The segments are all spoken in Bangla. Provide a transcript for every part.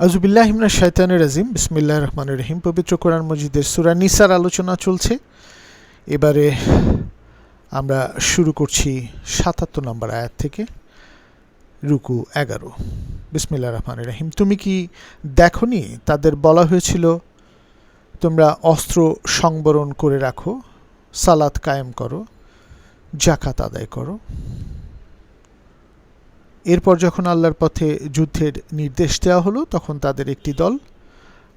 আউযুবিল্লাহি মিনাশ শাইতানির রাজিম বিসমিল্লাহির রহমানির রহিম। পবিত্র কোরআন মজিদের সূরা নিসার আলোচনা চলছে। এবারে আমরা শুরু করছি ৭৭ নম্বর আয়াত থেকে, রুকু ১১। বিসমিল্লাহির রহমানির রহিম। তুমি কি দেখনি তাদের বলা হয়েছিল তোমরা অস্ত্র সংবরণ করে রাখো, সালাত কায়েম করো, যাকাত আদায় করো। এরপর যখন আল্লাহর পথে যুদ্ধের নির্দেশ দেওয়া হলো তখন তাদের একটি দল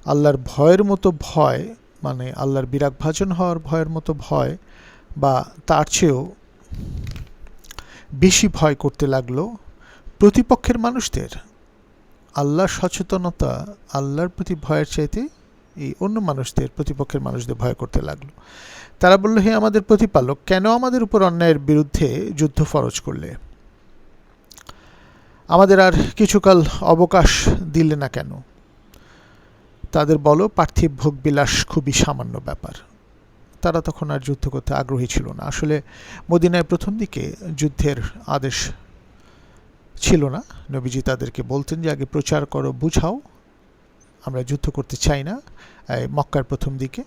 আল্লাহর ভয়ের মতো ভয়, মানে আল্লাহর বিরাগভাজন হওয়ার ভয়ের মতো ভয় বা তার চেয়েও বেশি ভয় করতে লাগলো প্রতিপক্ষের মানুষদের। আল্লাহর সচেতনতা আল্লাহর প্রতি ভয়ের চাইতে এই অন্য মানুষদের, প্রতিপক্ষের মানুষদের ভয় করতে লাগলো। তারা বলল, হে আমাদের প্রতিপালক, কেন আমাদের উপর অন্যায়ের বিরুদ্ধে যুদ্ধ ফরজ করলে? আমাদের আর কিছুকাল অবকাশ দিলে না কেন? তাদের বলো, পার্থিব ভোগবিলাস খুবই সামান্য ব্যাপার। তারা তখন আর যুদ্ধ করতে আগ্রহী ছিল না। আসলে মদিনায় প্রথম দিকে যুদ্ধের আদেশ ছিল না। নবীজি তাদেরকে বলতেন যে আগে প্রচার করো, বুঝাও, আমরা যুদ্ধ করতে চাই না, মক্কার প্রথম দিকে।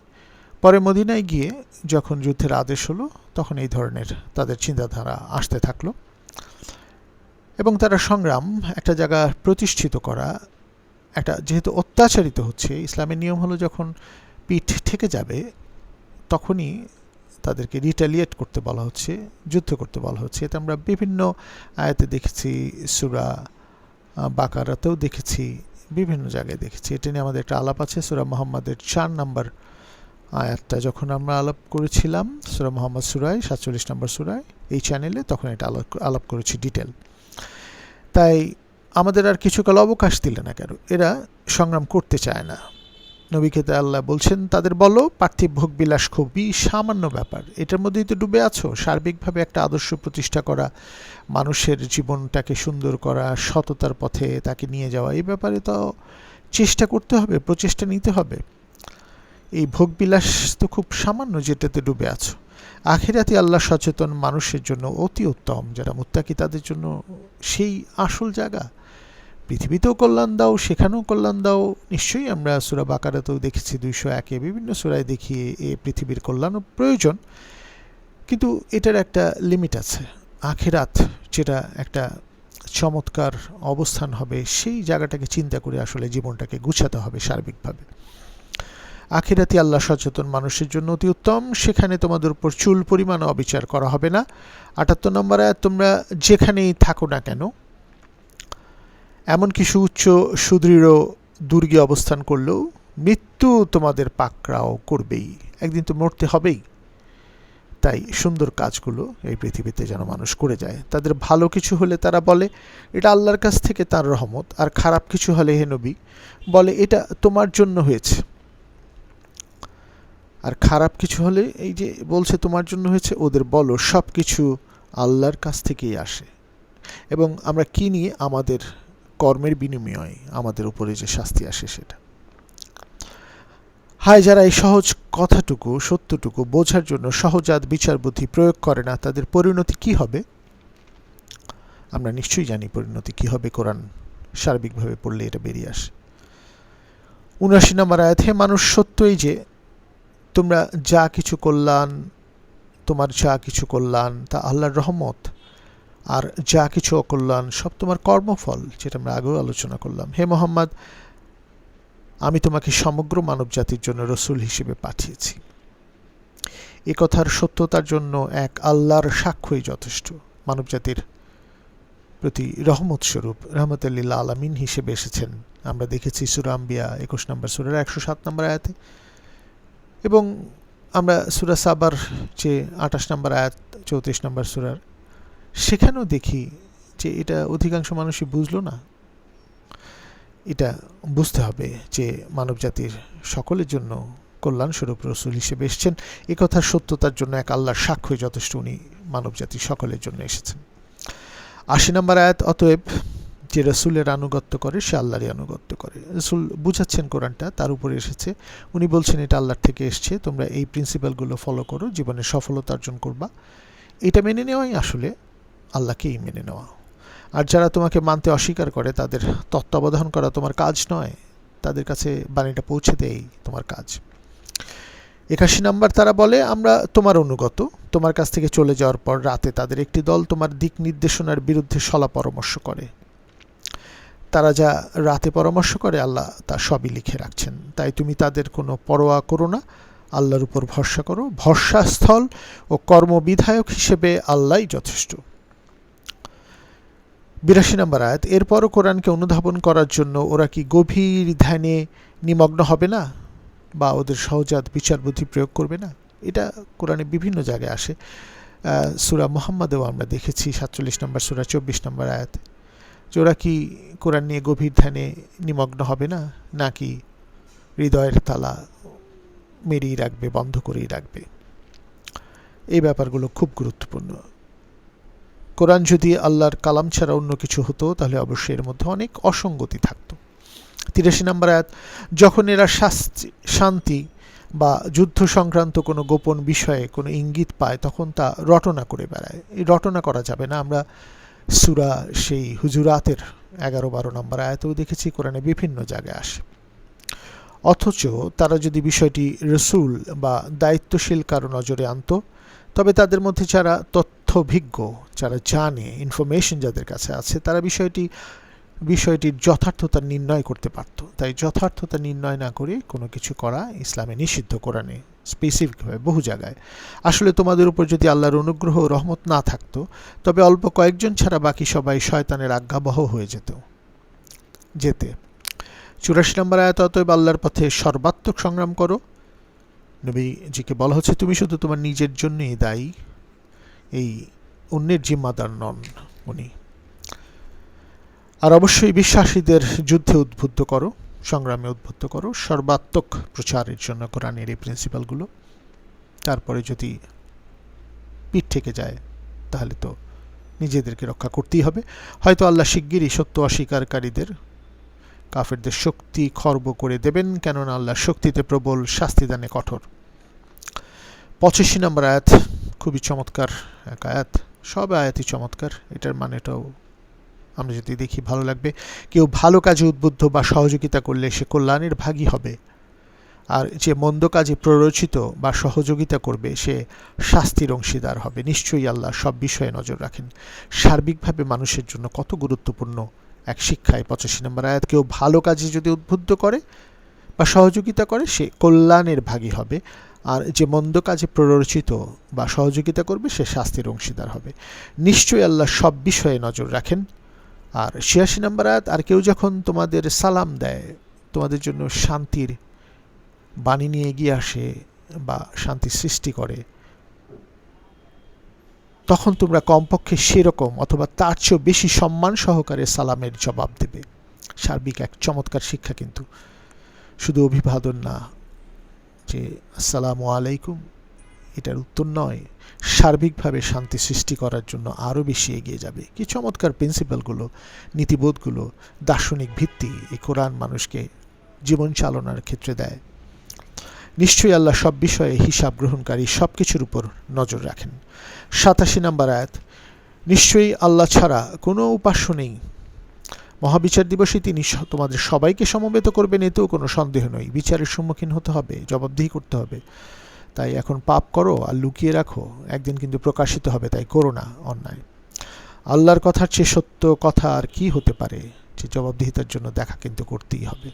পরে মদিনায় গিয়ে যখন যুদ্ধের আদেশ হলো তখন এই ধরনের তাদের চিন্তাধারা আসতে থাকলো এবং তারা সংগ্রাম একটা জায়গা প্রতিষ্ঠিত করা, একটা যেহেতু অত্যাচারিত হচ্ছে, ইসলামের নিয়ম হলো যখন পিঠ ঠেকে যাবে তখনই তাদেরকে রিটালিয়েট করতে বলা হচ্ছে, যুদ্ধ করতে বলা হচ্ছে। এটা আমরা বিভিন্ন আয়াতে দেখেছি, সূরা বাকারাতেও দেখেছি, বিভিন্ন জায়গায় দেখেছি। এটা নিয়ে আমাদের একটা আলাপ আছে সূরা মুহাম্মাদের ৪ নম্বর আয়াতটা যখন আমরা আলাপ করেছিলাম, সূরা মুহাম্মদ সূরায় ৪৭ নম্বর সূরায় এই চ্যানেলে, তখন এটা আলাপ করেছি ডিটেল। তাই আমাদের আর কিছুকাল অবকাশ দিলে না কেন? এরা সংগ্রাম করতে চায় না। নবীকে আল্লাহ বলছেন তাদের বলো, পার্থিব ভোগবিলাস খুবই সামান্য ব্যাপার, এটার মধ্যেই তো ডুবে আছো। সার্বিকভাবে একটা আদর্শ প্রতিষ্ঠা করা, মানুষের জীবনটাকে সুন্দর করা, সততার পথে তাকে নিয়ে যাওয়া, এই ব্যাপারে তো চেষ্টা করতে হবে, প্রচেষ্টা নিতে হবে। এই ভোগবিলাস তো খুব সামান্য যেটাতে ডুবে আছো। আখিরাতে আল্লাহ সচেতন মানুষের জন্য অতি উত্তম, যারা মুত্তাকি তাদের জন্য সেই আসল জায়গা। পৃথিবীতেও কল্যাণ দাও, সেখানেও কল্যাণ দাও। নিশ্চয়ই আমরা সূরা বাকারাতেও দেখেছি, ২০১-এ বিভিন্ন সূরায় দেখিয়ে এ পৃথিবীর কল্যাণও প্রয়োজন, কিন্তু এটার একটা লিমিট আছে। আখিরাত যেটা একটা চমৎকার অবস্থান হবে, সেই জায়গাটাকে চিন্তা করে আসলে জীবনটাকে গুছাতে হবে সার্বিকভাবে। আখিরাতি আল্লাহ সচেতন মানুষের জন্য অতি উত্তম, সেখানে তোমাদের উপর চুল পরিমাণ অবিচার করা হবে না। ৭৮ নম্বর আয়াত, তোমরা যেখানেই থাকো না কেন, এমন কিছু উচ্চ সুদৃঢ় দুর্গে অবস্থান করলেও মৃত্যু তোমাদের পাকড়াও করবেই, একদিন তো মরতে হবেই। তাই সুন্দর কাজগুলো এই পৃথিবীতে যেন মানুষ করে যায়। তাদের ভালো কিছু হলে তারা বলে এটা আল্লাহর কাছ থেকে তার রহমত, আর খারাপ কিছু হলে হে নবী বলে এটা তোমার জন্য হয়েছে। আর খারাপ কিছু হলে এই যে বলছে তোমার জন্য হয়েছে, ওদের বলো সব কিছু আল্লাহর কাছ থেকেই আসে এবং আমরা কি নিয়ে আমাদের কর্মের বিনিময়ে আমাদের উপরে যে শাস্তি আসে সেটা। হায়, যারা এই সহজ কথাটুকু, সত্যটুকু বোঝার জন্য সহজাত বিচার বুদ্ধি প্রয়োগ করে না, তাদের পরিণতি কি হবে? আমরা নিশ্চয়ই জানি পরিণতি কি হবে, কোরআন সার্বিকভাবে পড়লে এটা বেরিয়ে আসে। ৭৯ নম্বর আয়াত, হে মানুষ, সত্যই যে তোমরা যা কিছু কল্যাণ, তোমার যা কিছু কল্যাণ তা আল্লাহর রহমত, আর যা কিছু অকল্যাণ সব তোমার কর্মফল, যেটা আমরা আগেও আলোচনা করলাম। হে মোহাম্মদ, আমি তোমাকে সমগ্র মানব জাতির জন্য রসুল হিসেবে পাঠিয়েছি। এ কথার সত্যতার জন্য এক আল্লাহর সাক্ষ্যই যথেষ্ট। মানব জাতির প্রতি রহমত স্বরূপ, রহমতুল লিল আলামিন হিসেবে এসেছেন। আমরা দেখেছি সূরা আম্বিয়া ২১ নম্বর সূরার ১০৭ নম্বর আয়াতে, এবং আমরা সূরা সাবার যে ২৮ নম্বর আয়াত, ৩৪ নম্বর সূরার, সেখানেও দেখি যে এটা অধিকাংশ মানুষই বুঝলো না। এটা বুঝতে হবে যে মানব জাতির সকলের জন্য কল্যাণস্বরূপ রসুল হিসেবে এসেছেন। এ কথার সত্যতার জন্য এক আল্লাহর সাক্ষ্যই যথেষ্ট, উনি মানব জাতির সকলের জন্য এসেছেন। ৮০ নম্বর আয়াত, অতএব যে রসুলের আনুগত্য করে সে আল্লাহরই আনুগত্য করে। রসুল বুঝাচ্ছেন কোরআনটা, তার উপরে এসেছে, উনি বলছেন এটা আল্লাহর থেকে এসছে, তোমরা এই প্রিন্সিপালগুলো ফলো করো, জীবনে সফলতা অর্জন করবা। এটা মেনে নেওয়াই আসলে আল্লাহকেই মেনে নেওয়া। আর যারা তোমাকে মানতে অস্বীকার করে তাদের তত্ত্বাবধান করা তোমার কাজ নয়, তাদের কাছে বাণীটা পৌঁছে দেয় তোমার কাজ। 81 নম্বর, তারা বলে আমরা তোমার অনুগত। তোমার কাছ থেকে চলে যাওয়ার পর রাতে তাদের একটি দল তোমার দিক নির্দেশনার বিরুদ্ধে সলা পরামর্শ করে। তারা যা রাতে পরামর্শ করে আল্লাহ তা সবই লিখে রাখছেন, তাই তুমি তাদের কোনো পরোয়া করো না, আল্লাহর উপর ভরসা করো। ভরসাস্থল ও কর্মবিধায়ক হিসেবে আল্লাহই যথেষ্ট। 82 নম্বর আয়াত, এরপরও কোরআনকে অনুধাবন করার জন্য ওরা কি গভীর ধ্যানে নিমগ্ন হবে না বা ওদের সহজাত বিচার বুদ্ধি প্রয়োগ করবে না? এটা কোরআনে বিভিন্ন জায়গায় আসে। সূরা মুহাম্মাদেও আমরা দেখেছি 47 নম্বর সূরা 24 নম্বর আয়াত, যে ওরা কি কোরআন নিয়ে গভীর ধ্যানে নিমগ্ন হবে না, নাকি হৃদয়ের তালা মেরিয়ে রাখবে, বন্ধ করেই রাখবে? এই ব্যাপারগুলো খুব গুরুত্বপূর্ণ। কোরআন যদি আল্লাহর কালাম ছাড়া অন্য কিছু হতো তাহলে অবশ্যই এর মধ্যে অনেক অসঙ্গতি থাকতো। 83 নম্বর আয়াত, যখন এরা শান্তি বা যুদ্ধ সংক্রান্ত কোনো গোপন বিষয়ে কোনো ইঙ্গিত পায় তখন তা রটনা করে বেড়ায়। এই রটনা করা যাবে না। আমরা সূরা সেই হুজুরাতের 11-12 নম্বর আয়াতেও দেখেছি, কোরআনে বিভিন্ন জায়গায় আসে। অথচ তারা যদি বিষয়টি রসুল বা দায়িত্বশীল কারো নজরে আনত, তবে তাদের মধ্যে যারা তথ্যভিজ্ঞ, যারা জানে, ইনফরমেশন যাদের কাছে আছে, তারা বিষয়টির যথার্থতা নির্ণয় করতে পারত। তাই যথার্থতা নির্ণয় না করে কোনো কিছু করা ইসলামে নিষিদ্ধ, কোরআনে স্পেসিফিকভাবে বহু জায়গায়। আসলে তোমাদের উপর যদি আল্লাহর অনুগ্রহ ও রহমত না থাকতো তবে অল্প কয়েকজন ছাড়া বাকি সবাই শয়তানের আজ্ঞাবহ হয়ে যেতে। 84 নম্বর আয়াত, অতএব আল্লাহর পথে সর্বাত্মক সংগ্রাম করো। নবীজিকে বলা হচ্ছে তুমি শুধু তোমার নিজের জন্যই দায়ী, এই অন্যের জিম্মাদার নন উনি। আর অবশ্যই বিশ্বাসীদের যুদ্ধে উদ্বুদ্ধ করো, সংগ্রামে উদ্বুদ্ধ করো, সর্বাত্মক প্রচারের জন্য কোরআনের এই প্রিন্সিপালগুলো। তারপরে যদি পিঠ থেকে যায় তাহলে তো নিজেদেরকে রক্ষা করতেই হবে। হয়তো আল্লাহ শিগগিরই সত্য অস্বীকারীদের, কাফেরদের শক্তি খর্ব করে দেবেন, কেননা আল্লাহ শক্তিতে প্রবল, শাস্তিদানে কঠোর। 85 নম্বর আয়াত খুবই চমৎকার এক আয়াত, সব আয়াতই চমৎকার। এটার মানেটাও আমরা যদি দেখি ভালো লাগবে। কেউ ভালো কাজে উদ্বুদ্ধ বা সহযোগিতা করলে সে কল্যাণের ভাগী হবে, আর যে মন্দ কাজে প্ররোচিত বা সহযোগিতা করবে সে শাস্তির অংশীদার হবে। নিশ্চয়ই আল্লাহ সব বিষয়ে নজর রাখেন। সার্বিকভাবে মানুষের জন্য কত গুরুত্বপূর্ণ এক শিক্ষায় 85 নম্বর আয়াত। কেউ ভালো কাজে যদি উদ্বুদ্ধ করে বা সহযোগিতা করে সে কল্যাণের ভাগী হবে, আর যে মন্দ কাজে প্ররোচিত বা সহযোগিতা করবে সে শাস্তির অংশীদার হবে। নিশ্চয়ই আল্লাহ সব বিষয়ে নজর রাখেন। আর 86 নম্বর আয়াত, আর কেউ যখন তোমাদের সালাম দেয়, তোমাদের জন্য শান্তির বাণী নিয়ে এগিয়ে আসে বা শান্তি সৃষ্টি করে, তখন তোমরা কমপক্ষে সেরকম অথবা তার চেয়েও বেশি সম্মান সহকারে সালামের জবাব দেবে। সার্বিক এক চমৎকার শিক্ষা, কিন্তু শুধু অভিবাদন না যে আসসালামু আলাইকুম এটার উত্তর নয়, সার্বিকভাবে শান্তি সৃষ্টি করার জন্য আরও বেশি এগিয়ে যাবে। কি চমৎকার প্রিন্সিপালগুলো, নীতিবোধগুলো, দার্শনিক ভিত্তি এই কোরআন মানুষকে জীবন চালনার ক্ষেত্রে দেয়। নিশ্চয়ই আল্লাহ সব বিষয়ে হিসাব গ্রহণকারী, সব কিছুর উপর নজর রাখেন। 87 নম্বর আয়াত, নিশ্চয়ই আল্লাহ ছাড়া কোনো উপাস্য নেই। মহাবিচার দিবসে তিনি তোমাদের সবাইকে সমবেত করবেন, এতেও কোনো সন্দেহ নেই। বিচারের সম্মুখীন হতে হবে, জবাবদিহি করতে হবে। তাই এখন পাপ করো আর লুকিয়ে রাখো, একদিন কিন্তু প্রকাশিত হবে, তাই করো না অন্যায়। আল্লাহর কথার চেয়ে সত্য কথা আর কি হতে পারে, যে জবাবদিহিতার জন্য দেখা কিন্তু করতেই হবে।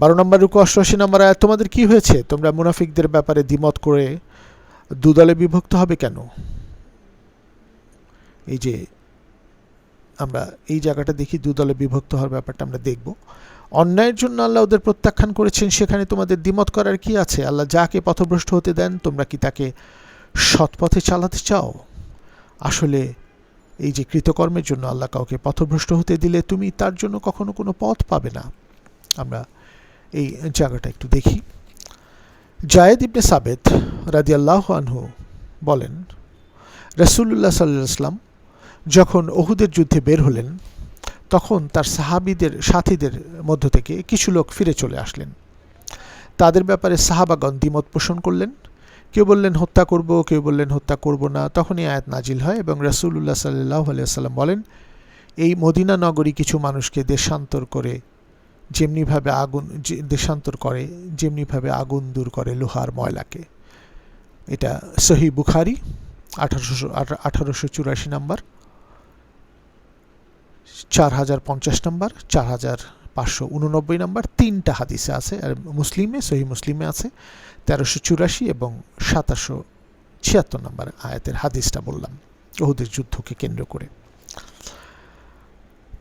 12 নম্বর রুকু 88 নম্বর আয়াত, তোমাদের কি হয়েছে? তোমরা মুনাফিকদের ব্যাপারে দ্বিমত করে দুদলে বিভক্ত হবে কেন? এই যে আমরা এই জায়গাটা দেখি, দুদলে বিভক্ত হওয়ার ব্যাপারটা আমরা দেখব। অন্যায়ের জন্য আল্লাহ ওদের প্রত্যাখ্যান করেছেন, সেখানে তোমাদের দ্বিমত করার কি আছে? আল্লাহ যাকে পথভ্রষ্ট হতে দেন, তোমরা কি তাকে সৎপথে চালাতে চাও? আসলে এই যে কৃতকর্মের জন্য আল্লাহ কাউকে পথভ্রষ্ট হতে দিলে তুমি তার জন্য কখনো কোনো পথ পাবে না। আমরা এই জায়গাটা একটু দেখি। জায়েদ ইবনে সাবেত রাদিয়াল্লাহু আনহু বলেন, রাসূলুল্লাহ সাল্লাল্লাহু আলাইহি ওয়াসাল্লাম যখন উহুদের যুদ্ধে বের হলেন তখন তার সাথীদের মধ্য থেকে কিছু লোক ফিরে চলে আসলেন। তাদের ব্যাপারে সাহাবাগণ দ্বিমত পোষণ করলেন। কেউ বললেন হত্যা করব, কেউ বললেন হত্যা করব না। তখনই আয়াত নাজিল হয় এবং রাসূলুল্লাহ সাল্লাল্লাহু আলাইহি ওয়াসাল্লাম বলেন, এই মদিনা নগরী কিছু মানুষকে দেশান্তর করে যেমনিভাবে আগুন দেশান্তর করে, যেমনিভাবে আগুন দূর করে লোহার ময়লাকে। এটা সহিহ বুখারী 1884 নাম্বার, 4050 নাম্বার, 4589 নাম্বার, 3টা হাদিসে আছে। আর মুসলিমে, সহিহ মুসলিমে আছে 1384 এবং 1776 নাম্বার আয়াতের হাদিসটা বললাম, উহুদের যুদ্ধকে কেন্দ্র করে।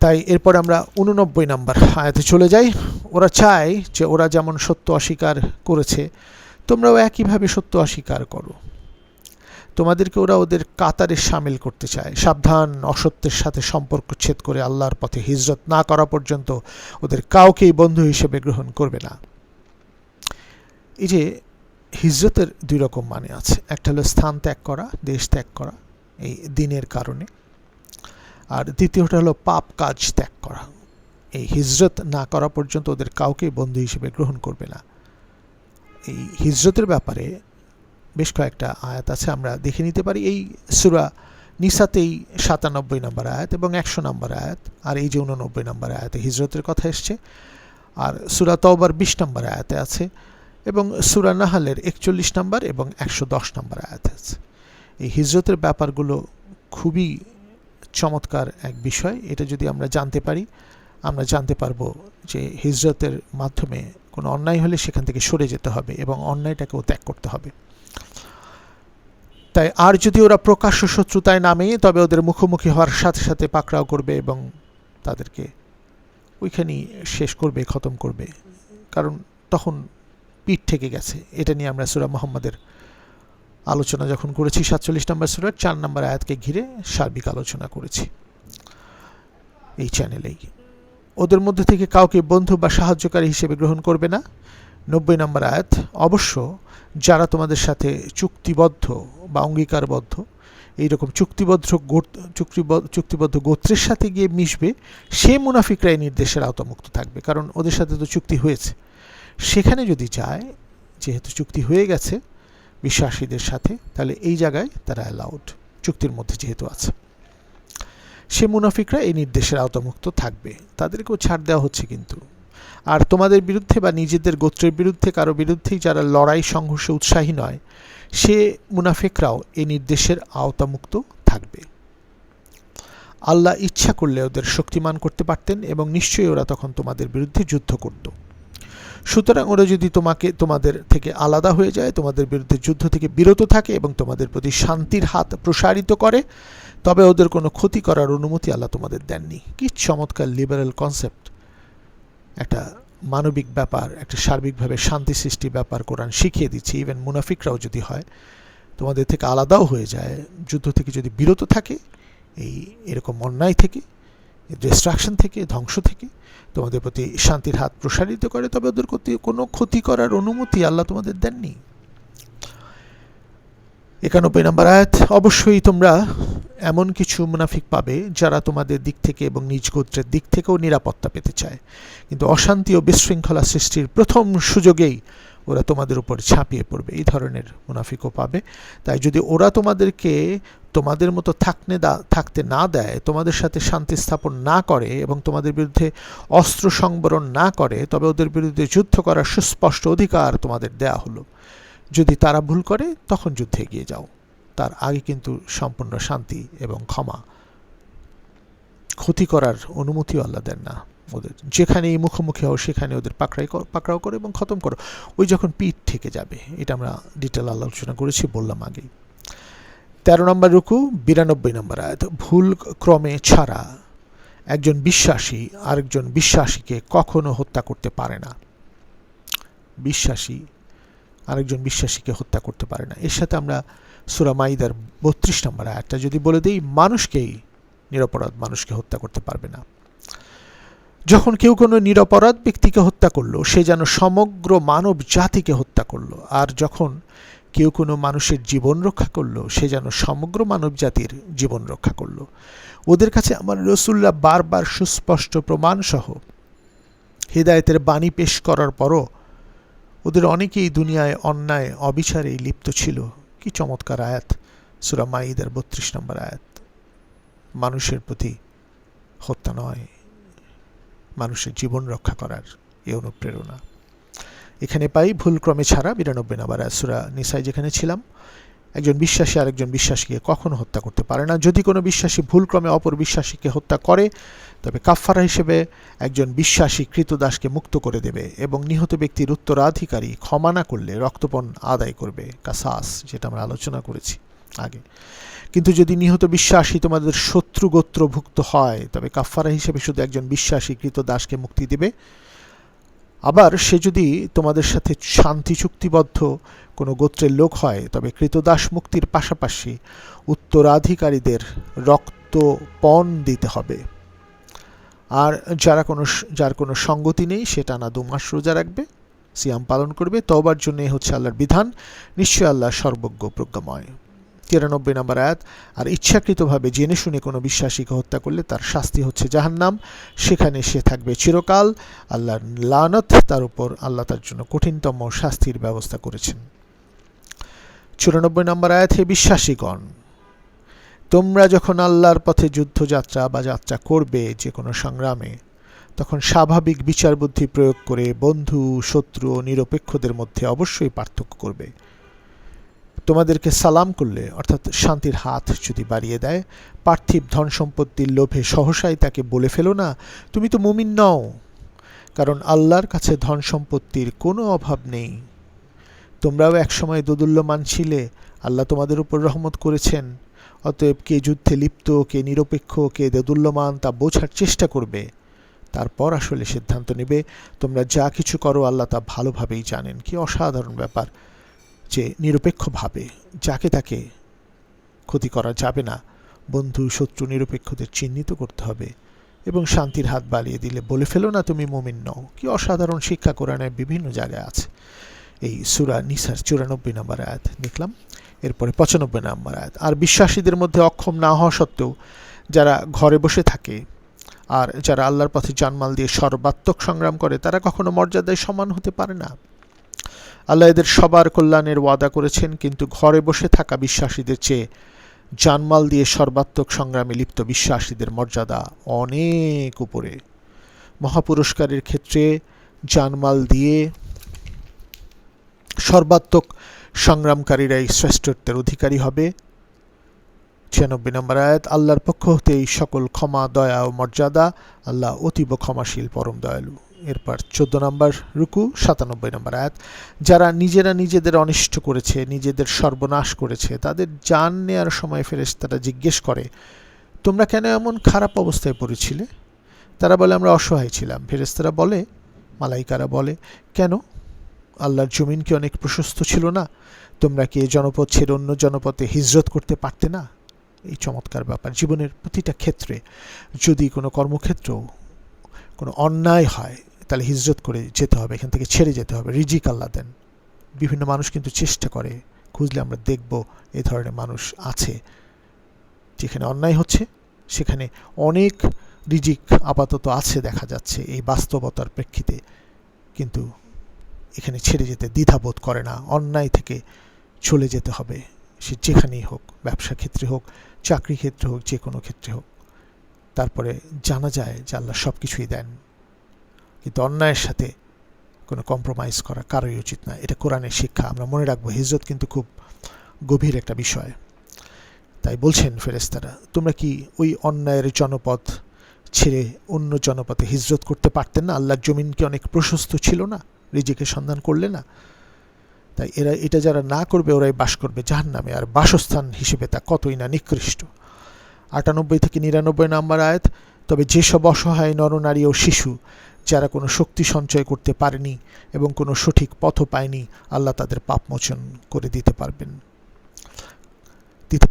তাই এরপর আমরা 89 নাম্বার আয়াতে চলে যাই। ওরা চায় যে ওরা যেমন সত্য অস্বীকার করেছে, তোমরাও একইভাবে সত্য অস্বীকার করো। তোমাদেরকে ওরা ওদের কাতারে সামিল করতে চায়। সাবধান, অসত্যের সাথে সম্পর্ক ছেদ করে আল্লাহর পথে হিজরত না করা পর্যন্ত ওদের কাউকেই বন্ধু হিসেবে গ্রহণ করবে না। এই যে হিজরতের দুই রকম মানে আছে, একটা হলো স্থান ত্যাগ করা, দেশ ত্যাগ করা এই দিনের কারণে, আর দ্বিতীয়টা হলো পাপ কাজ ত্যাগ করা। এই হিজরত না করা পর্যন্ত ওদের কাউকেই বন্ধু হিসেবে গ্রহণ করবে না। এই হিজরতের ব্যাপারে বেশ কয়েকটা আয়াত আছে, আমরা দেখে নিতে পারি। এই সূরা নিসাতেই 97 নম্বর আয়াত এবং 100 নম্বর আয়াত, আর এই যে 89 নম্বর আয়াতে হিজরতের কথা এসছে, আর সূরা তওবার 20 নম্বর আয়াতে আছে, এবং সূরা নাহলের 41 নম্বর এবং 110 নম্বর আয়াতে আছে। এই হিজরতের ব্যাপারগুলো খুবই চমৎকার এক বিষয়। এটা যদি আমরা জানতে পারি, আমরা জানতে পারবো যে হিজরতের মাধ্যমে কোনো অন্যায় হলে সেখান থেকে সরে যেতে হবে এবং অন্যায়টাকেও ত্যাগ করতে হবে। তাই আর যদি ওরা প্রকাশ্য শত্রুতায় নামে, তবে ওদের মুখোমুখি হওয়ার সাথে সাথে পাকড়াও করবে এবং তাদেরকে ওইখানেই শেষ করবে, খতম করবে, কারণ তখন পিঠ থেকে গেছে। এটা নিয়ে আমরা সূরা মুহাম্মদের আলোচনা যখন করেছি 47 নম্বর সূরার 4 নম্বর আয়াতকে ঘিরে সার্বিক আলোচনা করেছি এই চ্যানেলেই। ওদের মধ্যে থেকে কাউকে বন্ধু বা সাহায্যকারী হিসেবে গ্রহণ করবে না। 90 নম্বর আয়াত, অবশ্য যারা তোমাদের সাথে চুক্তিবদ্ধ বা অঙ্গীকারবদ্ধ, এইরকম চুক্তিবদ্ধ গোত্রের সাথে গিয়ে মিশবে, সে মুনাফিকরা এই নির্দেশের আওতামুক্ত থাকবে, কারণ ওদের সাথে তো চুক্তি হয়েছে। সেখানে যদি যায়, যেহেতু চুক্তি হয়ে গেছে বিশ্বাসীদের সাথে, তাহলে এই জায়গায় তারা অ্যালাউড, চুক্তির মধ্যে যেহেতু আছে। সে মুনাফিকরা এই নির্দেশের আওতামুক্ত থাকবে, তাদেরকেও ছাড় দেওয়া হচ্ছে। কিন্তু আর তোমাদের বিরুদ্ধে বা নিজেদের গোত্রের বিরুদ্ধে কারো বিরুদ্ধেই যারা লড়াই সংঘর্ষে উৎসাহী নয়, সে মুনাফিকরাও এই নির্দেশের আওতামুক্ত থাকবে। আল্লাহ ইচ্ছা করলে ওদের শক্তিমান করতে পারতেন এবং নিশ্চয়ই ওরা তখন তোমাদের বিরুদ্ধে যুদ্ধ করত। সুতরাং ওরা যদি তোমাদের থেকে আলাদা হয়ে যায়, তোমাদের বিরুদ্ধে যুদ্ধ থেকে বিরত থাকে এবং তোমাদের প্রতি শান্তির হাত প্রসারিত করে, তবে ওদের কোনো ক্ষতি করার অনুমতি আল্লাহ তোমাদের দেননি। কি চমৎকার লিবারেল কনসেপ্ট! একটা মানবিক ব্যাপার, একটা সার্বিকভাবে শান্তি সৃষ্টির ব্যাপার কোরআন শিখিয়ে দিচ্ছে। ইভেন মুনাফিকরাও যদি হয়, তোমাদের থেকে আলাদাও হয়ে যায়, যুদ্ধ থেকে যদি বিরত থাকে, এরকম অন্যায় থেকে, ডিস্ট্রাকশন থেকে, ধ্বংস থেকে তোমাদের প্রতি শান্তির হাত প্রসারিত করে, তবে ওদের কোনো ক্ষতি করার অনুমতি আল্লাহ তোমাদের দেননি। 91 নম্বর আয়াত, অবশ্যই তোমরা এমন কিছু মুনাফিক পাবে যারা তোমাদের দিক থেকে এবং নিজ গোত্রের দিক থেকেও নিরাপত্তা পেতে চায়, কিন্তু অশান্তি ও বিশৃঙ্খলা সৃষ্টির প্রথম সুযোগেই ওরা তোমাদের উপর ঝাঁপিয়ে পড়বে। এই ধরনের মুনাফিকও পাবে। তাই যদি ওরা তোমাদেরকে তোমাদের মতো থাকতে না দেয়, তোমাদের সাথে শান্তি স্থাপন না করে এবং তোমাদের বিরুদ্ধে অস্ত্র সংবরণ না করে, তবে ওদের বিরুদ্ধে যুদ্ধ করার সুস্পষ্ট অধিকার তোমাদের দেয়া হলো। যদি তারা ভুল করে, তখন যুদ্ধে এগিয়ে যাও। তার আগে কিন্তু সম্পূর্ণ শান্তি এবং ক্ষমা, ক্ষতি করার অনুমতিও আল্লাহ দেন না ওদের। যেখানেই মুখোমুখি হও সেখানে ওদের পাকড়াও করো এবং খতম করো। ওই যখন পিঠ থেকে যাবে, এটা আমরা ডিটেল আলোচনা করেছি, বললাম আগেই। 13 নম্বর রুকু 92 নম্বর আয়াত, ভুল ক্রমে ছাড়া একজন বিশ্বাসী আরেকজন বিশ্বাসীকে কখনো হত্যা করতে পারে না। বিশ্বাসী আরেকজন বিশ্বাসীকে হত্যা করতে পারে না। এর সাথে আমরা সূরা মাইদার 32 নম্বর আয়াতটা যদি বলে দিই, নিরপরাধ মানুষকে হত্যা করতে পারবে না। যখন কেউ কোনো নিরপরাধ ব্যক্তিকে হত্যা করলো, সে যেন সমগ্র মানব জাতিকে হত্যা করলো, আর যখন কেউ কোনো মানুষের জীবন রক্ষা করলো, সে যেন সমগ্র মানব জাতির জীবন রক্ষা করলো। ওদের কাছে আমার রাসূলুল্লাহ বারবার সুস্পষ্ট প্রমাণ সহ হিদায়াতের বাণী পেশ করার পরও ওদের অনেকেই দুনিয়ায় অন্যায় অবিচারে লিপ্ত ছিল। কি চমৎকার আয়াত! সূরা মাইদার 32 নম্বর আয়াত। মানুষের প্রতি হত্যা নয়, মানুষের জীবন রক্ষা করার এই অনুপ্রেরণা। এখানে পাই ভুলক্রমে ছাড়া 92 নম্বর আয়াত সূরা নিসায় যেখানে ছিলাম, একজন বিশ্বাসী আরেকজন বিশ্বাসীকে কখনো হত্যা করতে পারে না। যদি কোনো বিশ্বাসী ভুলক্রমে অপর বিশ্বাসীকে হত্যা করে, তবে কাফফারা হিসেবে একজন বিশ্বাসী কৃতদাসকে মুক্ত করে দেবে এবং নিহত ব্যক্তির উত্তরাধিকারী ক্ষমা না করলে রক্তপণ আদায় করবে, কাসাস, যেটা আমরা আলোচনা করেছি আগে। কিন্তু যদি নিহত বিশ্বাসী তোমাদের শত্রু গোত্রভুক্ত হয়, তবে কাফফারা হিসেবে শুধু একজন বিশ্বাসী কৃতদাসকে মুক্তি দেবে। আবার সে যদি তোমাদের সাথে শান্তি চুক্তিবদ্ধ কোনো গোত্রের লোক হয়, তবে কৃতদাস মুক্তির পাশাপাশি উত্তরাধিকারীদের রক্তপণ দিতে হবে। আর যার কোনো সঙ্গতি নেই, সে টানা 2 মাস রোজা রাখবে, সিয়াম পালন করবে। তওবার জন্য হচ্ছে আল্লাহর বিধান, নিশ্চয় আল্লাহ সর্বজ্ঞ প্রজ্ঞাময়। 93 নম্বর আয়াত, আর ইচ্ছাকৃতভাবে জেনে শুনে কোনো বিশ্বাসীকে হত্যা করলে তার শাস্তি হচ্ছে জাহান্নাম, সেখানে সে থাকবে চিরকাল। আল্লাহর লানত তার উপর, আল্লাহ তার জন্য কঠিনতম শাস্তির ব্যবস্থা করেছেন। 94 নম্বর আয়াত, হে বিশ্বাসীগণ, তোমরা যখন আল্লাহর পথে যুদ্ধযাত্রা বা যাত্রা করবে যে কোনো সংগ্রামে, তখন স্বাভাবিক বিচার বুদ্ধি প্রয়োগ করে বন্ধু, শত্রু ও নিরপেক্ষদের মধ্যে অবশ্যই পার্থক্য করবে। তোমাদেরকে সালাম করলে, অর্থাৎ শান্তির হাত যদি বাড়িয়ে দেয়, পার্থিব ধন সম্পত্তির লোভে সহসাই তাকে বলে ফেলো না, তুমি তো মুমিন নও, কারণ আল্লাহর কাছে ধন সম্পত্তির কোনো অভাব নেই। তোমরাও একসময় দোদুল্যমান ছিলে, আল্লাহ তোমাদের উপর রহমত করেছেন। অতএব কে যুদ্ধে লিপ্ত, কে নিরপেক্ষ, কে দোদুল্যমান তা বোঝার চেষ্টা করবে, তারপর আসলে সিদ্ধান্ত নেবে। তোমরা যা কিছু করো আল্লাহ তা ভালোভাবেই জানেন। কি অসাধারণ ব্যাপার যে নিরপেক্ষভাবে যাকে তাকে ক্ষতি করা যাবে না, বন্ধু শত্রু নিরপেক্ষদের চিহ্নিত করতে হবে এবং শান্তির হাত বাড়িয়ে দিলে বলে ফেলো না তুমি মুমিন নও। কি অসাধারণ শিক্ষা কোরআনের বিভিন্ন জায়গায় আছে। এই সূরা নিসার 94 নম্বর আয়াত দেখলাম। এরপরে 95 নম্বর আয়াত, আর বিশ্বাসীদের মধ্যে অক্ষম না হওয়া সত্ত্বেও যারা ঘরে বসে থাকে আর যারা আল্লাহর পথে জানমাল দিয়ে সর্বাত্মক সংগ্রাম করে, তারা কখনো মর্যাদায় সমান হতে পারে না। আল্লাহ এদের সবার কল্যাণের ওয়াদা করেছেন, কিন্তু ঘরে বসে থাকা বিশ্বাসীদের চেয়ে জানমাল দিয়ে সর্বাত্মক সংগ্রামে লিপ্ত বিশ্বাসীদের মর্যাদা অনেক উপরে। মহাপুরস্কারের ক্ষেত্রে জানমাল দিয়ে সর্বাত্মক সংগ্রামকারীরাই শ্রেষ্ঠত্বের অধিকারী হবে। 96 নম্বর আয়াত, আল্লাহর পক্ষ হতে এই সকল ক্ষমা, দয়া ও মর্যাদা, আল্লাহ অতীব ক্ষমাশীল, পরম দয়ালু। এরপর 14 নম্বর রুকু, 97 নম্বর আয়াত, যারা নিজেরা নিজেদের অনিষ্ট করেছে, নিজেদের সর্বনাশ করেছে, তাদের জান নেয়ার সময় ফেরেশতারা জিজ্ঞেস করে, তোমরা কেন এমন খারাপ অবস্থায় পড়েছিলে? তারা বলে, আমরা অসহায় ছিলাম। ফেরেশতারা বলে, মালাইকারা বলে, কেন? আল্লাহর জমিন কি অনেক প্রশস্ত ছিল না? তোমরা কি এই জনপদ ছেড়ে অন্য জনপদে হিজরত করতে পারতে না? এই চমৎকার ব্যাপার। জীবনের প্রতিটা ক্ষেত্রে যদি কোনো কর্মক্ষেত্র কোনো অন্যায় হয়, তাহলে হিজরত করে যেতে হবে, এখান থেকে ছেড়ে যেতে হবে। রিজিক আল্লাহ দেন। বিভিন্ন মানুষ কিন্তু চেষ্টা করে, খুঁজলে আমরা দেখব এই ধরনের মানুষ আছে। যেখানে অন্যায় হচ্ছে সেখানে অনেক রিজিক আপাতত আছে দেখা যাচ্ছে এই বাস্তবতার প্রেক্ষিতে, কিন্তু এখানে ছেড়ে যেতে দ্বিধাবোধ করে না। অন্যায় থেকে চলে যেতে হবে, সে যেখানেই হোক, ব্যবসা ক্ষেত্রে হোক, চাকরি ক্ষেত্রে হোক, যে কোনো ক্ষেত্রে হোক। তারপরে জানা যায় যে আল্লাহ সব কিছুই দেন, কিন্তু অন্যায়ের সাথে কোনো কম্প্রোমাইজ করা কারোই উচিত না। এটা কোরআনের শিক্ষা, আমরা মনে রাখবো। হিজরত কিন্তু খুব গভীর একটা বিষয়। তাই বলছেন ফেরেশতারা, তোমরা কি ওই অন্যায়ের জনপদ ছেড়ে অন্য জনপদে হিজরত করতে পারতেন না? আল্লাহর জমিন কি অনেক প্রশস্ত ছিল না? রিজিকের সন্ধান করলে না? তাই এটা যারা না করবে, ওরাই বাস করবে জাহান্নামে, আর বাসস্থান হিসেবে তা কতই না নিকৃষ্ট। 98 থেকে 99 নম্বর আয়াত, তবে যেসব অসহায় নরনারী ও শিশু যারা কোনো শক্তি সঞ্চয় করতে পারেনি এবং কোনো সঠিক পথও পায়নি, আল্লাহ তাদের পাপ মোচন করে দিতে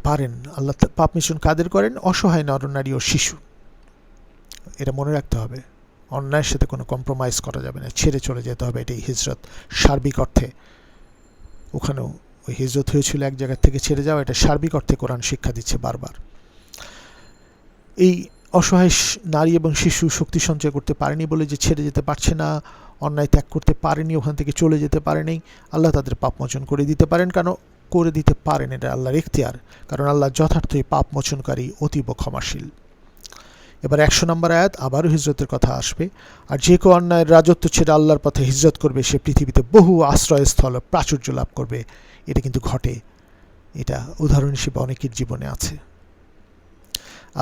পারেন। আল্লাহ পাপ মোচন কাদের করেন? অসহায় নরনারী ও শিশু। এটা মনে রাখতে হবে। অন্যায়ের সাথে কোনো কম্প্রোমাইজ করা যাবে না, ছেড়ে চলে যেতে হবে। এটাই হিজরত সার্বিক অর্থে। ওখানেও ওই হিজরত হয়েছিল এক জায়গা থেকে ছেড়ে যাওয়া, এটা সার্বিক অর্থে কোরআন শিক্ষা দিচ্ছে বারবার। এই অসহায় নারী এবং শিশু শক্তি সঞ্চয় করতে পারেনি বলে যে ছেড়ে যেতে পারছে না, অন্যায় ত্যাগ করতে পারেনি, ওখান থেকে চলে যেতে পারেনি, আল্লাহ তাদের পাপ মোচন করে দিতে পারেন। কেন করে দিতে পারেন? এটা আল্লাহর ইখতিয়ার, কারণ আল্লাহ যথার্থই পাপ মোচনকারী, অতীব ক্ষমাশীল। এবার 100 নম্বর আয়াত, আবারও হিজরতের কথা আসবে। আর যে কেউ অন্যায়ের রাজত্ব ছেড়ে আল্লাহর পথে হিজরত করবে সে পৃথিবীতে বহু আশ্রয়স্থল প্রাচুর্য লাভ করবে। এটা কিন্তু ঘটে, এটা উদাহরণ হিসেবে অনেকের জীবনে আছে।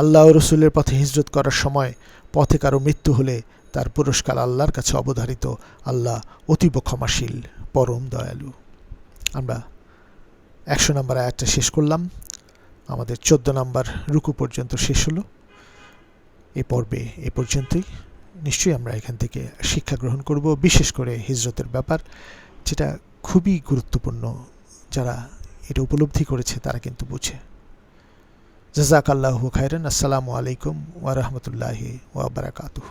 আল্লাহ ও রসুলের পথে হিজরত করার সময় পথে কারো মৃত্যু হলে তার পুরস্কার আল্লাহর কাছে অবধারিত। আল্লাহ অতীব ক্ষমাশীল, পরম দয়ালু। আমরা 100 নম্বর আয়াতটা শেষ করলাম, আমাদের 14 নম্বর রুকু পর্যন্ত শেষ হলো। এ পর্বে এ পর্যন্তই। নিশ্চয়ই আমরা এখান থেকে শিক্ষা গ্রহণ করব, বিশেষ করে হিজরতের ব্যাপার, যেটা খুবই গুরুত্বপূর্ণ। যারা এটা উপলব্ধি করেছে তারা কিন্তু বুঝে। জাযাকাল্লাহু খায়রান। আসসালামু আলাইকুম ওয়া রাহমাতুল্লাহি ওয়া বারাকাতুহু।